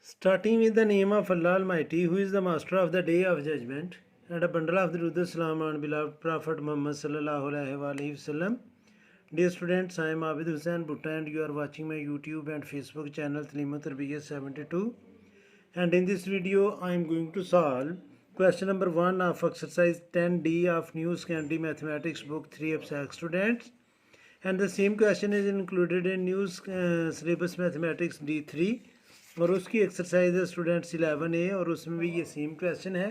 Starting with the name of Allah Almighty, who is the master of the day of judgment, and a bundle of the Durud Salam on beloved Prophet Muhammad sallallahu alaihi wasallam. Dear students, I am Abid Hussain Bhutta and you are watching my YouTube and Facebook channel Talimat Tarbiyat 72. And in this video, I am going to solve question number 1 of exercise 10D of New Secondary Mathematics book 3 of SAC students. And the same question is included in New Syllabus Mathematics D3 और उसकी exercise है students 11A और उसमें भी ये same question है।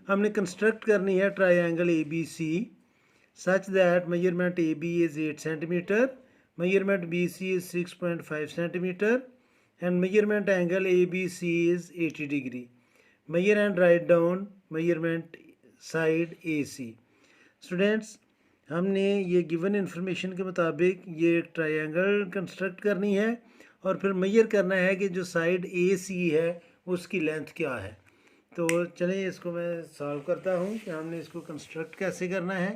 हमने construct करनी है triangle A B C such that measurement A B is 8 centimetre, measurement B C is 6.5 centimetre and measurement angle A B C is 80 degree. Measure and write down measurement side A C. Students, हमने ये given information के मुताबिक ये triangle construct करनी है और फिर major करना है कि जो साइड ए सी है उसकी लेंथ क्या है। तो चलिए इसको मैं सॉल्व करता हूँ कि हमने इसको कंस्ट्रक्ट कैसे करना है।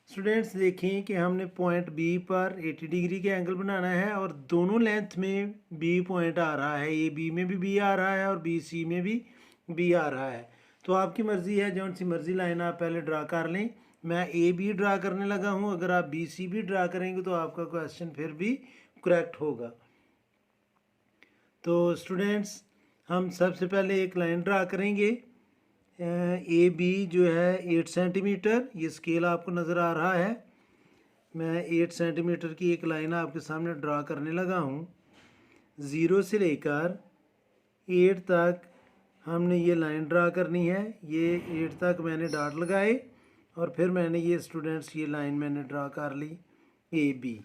स्टूडेंट्स देखें कि हमने पॉइंट बी पर 80 डिग्री के एंगल बनाना है और दोनों लेंथ में बी पॉइंट आ रहा है, ए बी में भी बी आ रहा है और बी सी में भी बी आ रहा है। तो आपकी मर्ज़ी है, जौन सी मर्ज़ी लाइन आप पहले ड्रा कर लें। मैं ए बी ड्रा करने लगा हूँ, अगर आप बी सी भी ड्रा करेंगे तो आपका क्वेश्चन फिर भी करेक्ट होगा। तो स्टूडेंट्स, हम सबसे पहले एक लाइन ड्रा करेंगे। ए बी जो है 8 सेंटीमीटर, ये स्केल आपको नज़र आ रहा है। मैं 8 सेंटीमीटर की एक लाइन आपके सामने ड्रा करने लगा हूँ। 0 से लेकर 8 तक हमने ये लाइन ड्रा करनी है। ये 8 तक मैंने डॉट लगाए और फिर मैंने ये स्टूडेंट्स ये लाइन मैंने ड्रा कर ली ए बी।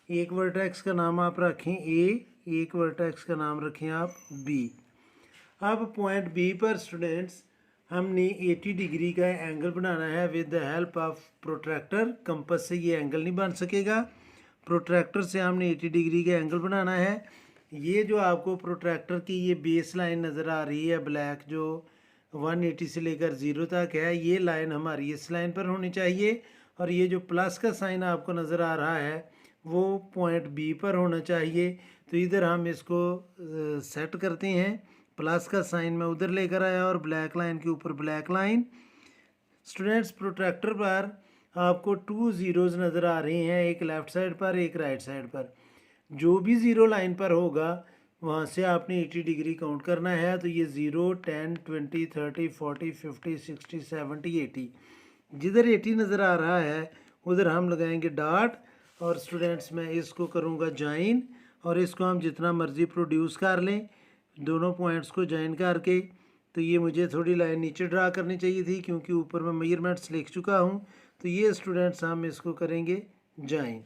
एक वर्टेक्स का नाम आप रखें ए, एक वर्टेक्स का नाम रखें आप बी। अब पॉइंट बी पर स्टूडेंट्स हमने 80 डिग्री का एंगल बनाना है with the help of protractor. Compass से ये एंगल नहीं बन सकेगा, प्रोट्रैक्टर से हमने 80 डिग्री का एंगल बनाना है। ये जो आपको प्रोट्रैक्टर की ये बेस लाइन नज़र आ रही है ब्लैक, जो 180 से लेकर 0 तक है, ये लाइन हमारी इस लाइन पर होनी चाहिए और ये जो प्लस का साइन आपको नज़र आ रहा है वो पॉइंट बी पर होना चाहिए। तो इधर हम इसको सेट करते हैं। प्लस का साइन मैं उधर लेकर आया और ब्लैक लाइन के ऊपर ब्लैक लाइन। स्टूडेंट्स, प्रोट्रैक्टर पर आपको 2 ज़ीरोज़ नज़र आ रहे हैं, एक लेफ़्ट साइड पर एक राइट साइड पर। जो भी ज़ीरो लाइन पर होगा वहाँ से आपने 80 डिग्री काउंट करना है। तो ये 0, 10, 20, 30, 40, 50, 60, 70, 80। जिधर 80 नज़र आ रहा है उधर हम लगाएंगे डॉट और स्टूडेंट्स मैं इसको करूँगा ज्वाइन और इसको हम जितना मर्ज़ी प्रोड्यूस कर लें दोनों पॉइंट्स को ज्वाइन करके। तो ये मुझे थोड़ी लाइन नीचे ड्रा करनी चाहिए थी क्योंकि ऊपर मैं मेजरमेंट्स लिख चुका हूँ। तो ये स्टूडेंट्स हम इसको करेंगे ज्वाइन।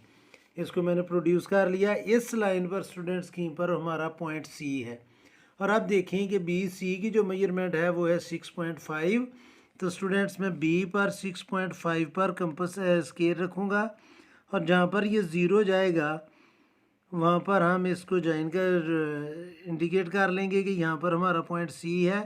इसको मैंने प्रोड्यूस कर लिया। इस लाइन पर स्टूडेंट्स कहीं पर हमारा पॉइंट सी है और अब देखें कि बी सी की जो मेजरमेंट है वो है 6.5। तो स्टूडेंट्स मैं बी पर 6.5 पर कंपास स्केल रखूँगा और जहाँ पर ये ज़ीरो जाएगा वहाँ पर हम इसको ज्वाइन कर इंडिकेट कर लेंगे कि यहाँ पर हमारा पॉइंट सी है।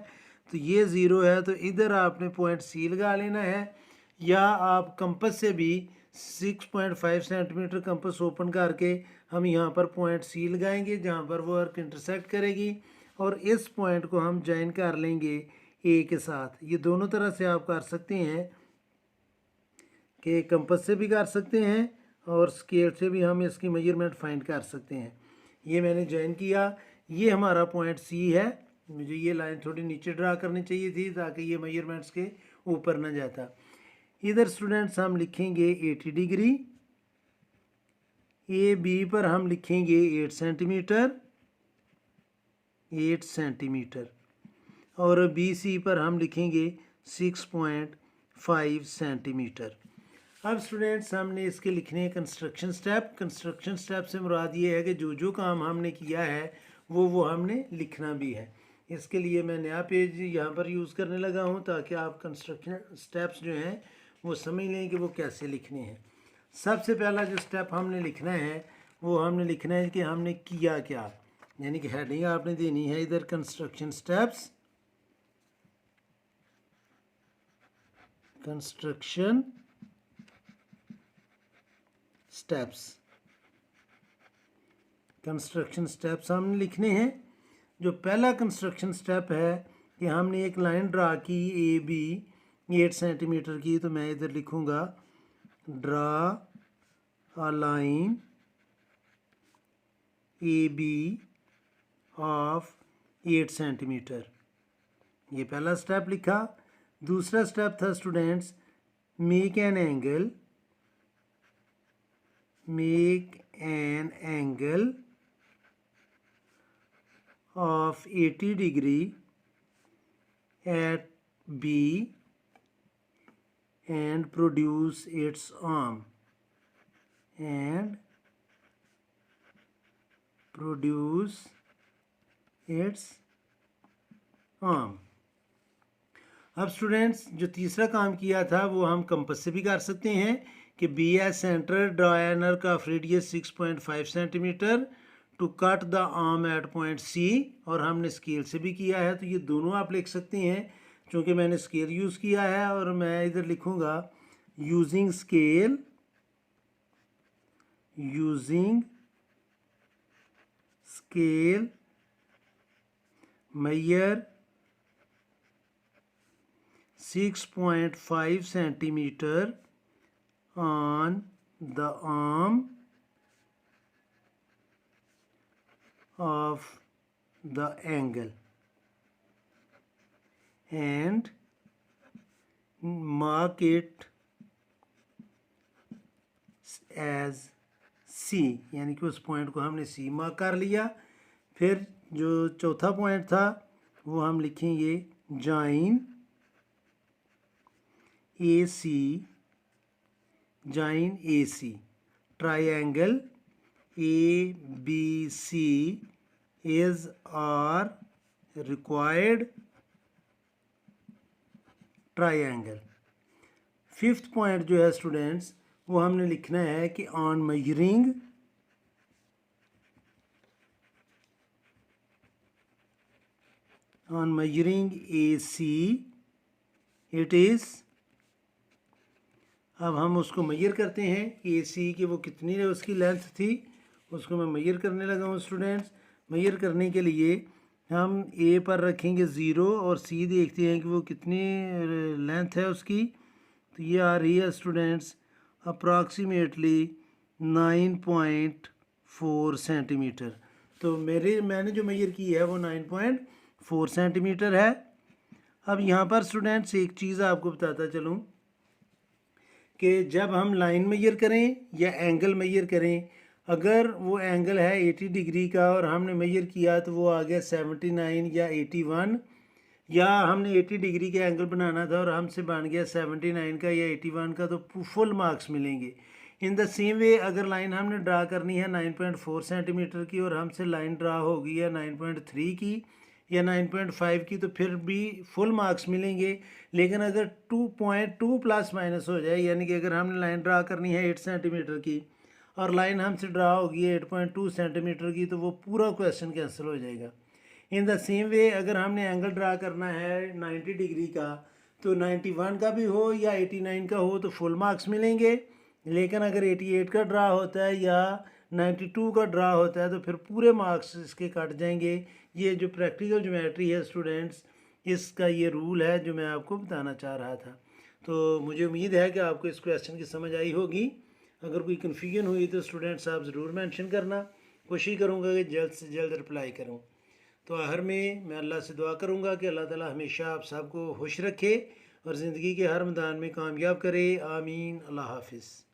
तो ये ज़ीरो है तो इधर आपने पॉइंट सी लगा लेना है, या आप कंपास से भी 6.5 सेंटीमीटर कंपास ओपन करके हम यहाँ पर पॉइंट सी लगाएंगे जहाँ पर वो अर्क इंटरसेक्ट करेगी और इस पॉइंट को हम ज्वाइन कर लेंगे ए के साथ। ये दोनों तरह से आप कर सकते हैं कि कंपास से भी कर सकते हैं और स्केल से भी हम इसकी मेजरमेंट फाइंड कर सकते हैं। ये मैंने ज्वाइन किया, ये हमारा पॉइंट सी है। मुझे ये लाइन थोड़ी नीचे ड्रा करनी चाहिए थी ताकि ये मेजरमेंट्स के ऊपर ना जाता। इधर स्टूडेंट्स हम लिखेंगे 80 डिग्री। ए बी पर हम लिखेंगे 8 सेंटीमीटर, 8 सेंटीमीटर और बी सी पर हम लिखेंगे 6.5 सेंटीमीटर। अब स्टूडेंट्स हमने इसके लिखने हैं कंस्ट्रक्शन स्टेप। कंस्ट्रक्शन स्टेप से मुराद ये है कि जो जो काम हमने किया है वो हमने लिखना भी है। इसके लिए मैं नया पेज यहाँ पर यूज़ करने लगा हूँ ताकि आप कंस्ट्रक्शन स्टेप्स जो हैं वो समझ लें कि वो कैसे लिखने हैं। सबसे पहला जो स्टेप हमने लिखना है वो हमने लिखना है कि हमने किया क्या, यानी कि हेडिंग आपने देनी है इधर construction steps, construction steps. Construction steps हमने लिखने हैं। जो पहला कंस्ट्रक्शन स्टेप है कि हमने एक लाइन ड्रा की ए बी 8 सेंटीमीटर की, तो मैं इधर लिखूँगा draw a line A B of 8 centimetre. ये पहला स्टेप लिखा। दूसरा स्टेप था students, make an angle of 80 degree at B and produce its arm अब स्टूडेंट्स जो तीसरा काम किया था वो हम कंपास से भी कर सकते हैं कि B as centre draw an arc of radius 6.5 centimetre to cut the arm at point C, और हमने स्केल से भी किया है। तो ये दोनों आप लिख सकते हैं, चूँकि मैंने स्केल यूज़ किया है, और मैं इधर लिखूँगा using scale measure 6.5 centimeter on the arm of the angle and mark it as C, यानी कि उस पॉइंट को हमने C मार्क कर लिया। फिर जो चौथा पॉइंट था वो हम लिखेंगे join A C triangle ABC is our required triangle। Fifth point जो है स्टूडेंट्स वो हमने लिखना है कि on measuring AC it is, अब हम उसको मेजर करते हैं AC की वो कितनी है उसकी लेंथ थी, उसको मैं मेजर करने लगा हूँ स्टूडेंट्स। मेजर करने के लिए हम A पर रखेंगे 0 और C देखते हैं कि वो कितनी लेंथ है उसकी। तो ये आ रही है स्टूडेंट्स अप्रॉक्सीमेटली 9.4 सेंटीमीटर। तो मैंने जो मेजर की है वो 9.4 सेंटीमीटर है। अब यहाँ पर स्टूडेंट्स एक चीज़ आपको बताता चलूँ कि जब हम लाइन मेजर करें या एंगल मेजर करें, अगर वो एंगल है 80 डिग्री का और हमने मेजर किया तो वो आ गया 79 या 81, या हमने 80 डिग्री का एंगल बनाना था और हमसे बन गया 79 का या 81 का, तो फुल मार्क्स मिलेंगे। इन द सेम वे अगर लाइन हमने ड्रा करनी है 9.4 सेंटीमीटर की और हमसे लाइन ड्रा होगी या 9.3 की या 9.5 की, तो फिर भी फुल मार्क्स मिलेंगे। लेकिन अगर 2.2 प्लस माइनस हो जाए, यानी कि अगर हमने लाइन ड्रा करनी है 8 सेंटीमीटर की और लाइन हमसे ड्रा होगी 8.2 सेंटीमीटर की, तो वो पूरा क्वेश्चन कैंसिल हो जाएगा। इन द सेम वे अगर हमने एंगल ड्रा करना है 90 डिग्री का, तो 91 का भी हो या 89 का हो तो फुल मार्क्स मिलेंगे। लेकिन अगर 88 का ड्रा होता है या 92 का ड्रा होता है तो फिर पूरे मार्क्स इसके कट जाएंगे। ये जो प्रैक्टिकल ज्योमेट्री है स्टूडेंट्स, इसका ये रूल है जो मैं आपको बताना चाह रहा था। तो मुझे उम्मीद है कि आपको इस क्वेश्चन की समझ आई होगी। अगर कोई कन्फ्यूजन हुई तो स्टूडेंट्स आप ज़रूर मेंशन करना, कोशिश करूँगा कि जल्द से जल्द रिप्लाई करूँ। तो आखिर में मैं अल्लाह से दुआ करूँगा कि अल्लाह ताला हमेशा आप सबको खुश रखे और ज़िंदगी के हर मैदान में कामयाब करे। आमीन। अल्लाह हाफिज़।